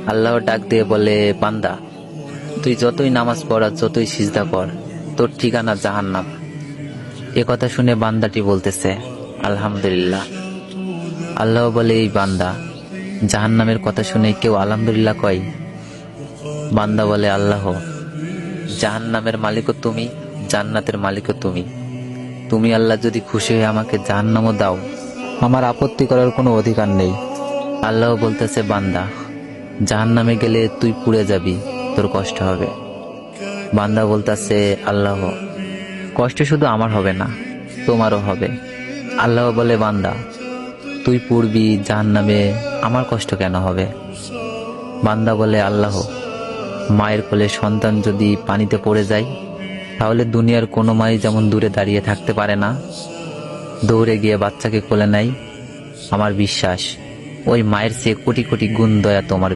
আল্লাহ ডাক দিয়ে বলে, বান্দা তুই যতই নামাজ পড় আর যতই সিজদা কর, তোর ঠিকানা জাহান্নাম। এ কথা শুনে বান্দাটি বলতেছে, আলহামদুলিল্লাহ। আল্লাহ বলে, এই বান্দা, জাহান্নামের কথা শুনে কেউ আলহামদুলিল্লাহ কয়? বান্দা বলে, আল্লাহ, জাহান্নামের মালিকও তুমি, জান্নাতের মালিকও তুমি। তুমি আল্লাহ যদি খুশি হয়ে আমাকে জাহান্নামও দাও, আমার আপত্তি করার কোনো অধিকার নেই। আল্লাহ বলতেছে, বান্দা, জাহান্নামে গেলে তুই পুড়ে যাবি, তোর কষ্ট হবে। বান্দা বলতেছে, আল্লাহ, কষ্ট শুধু আমার হবে না, তোমারও হবে। আল্লাহ বলে, বান্দা, তুই পুড়বি জাহান্নামে, আমার কষ্ট কেন হবে? বান্দা বলে, আল্লাহ, মায়ের কোলে সন্তান যদি পানিতে পড়ে যায়, তাহলে দুনিয়ার কোনো মাই যেমন দূরে দাঁড়িয়ে থাকতে পারে না, দৌড়ে গিয়ে বাচ্চাকে কোলে নেয়, আমার বিশ্বাস ওই মায়ের চেয়ে কোটি কোটি গুণ দয়া তোমার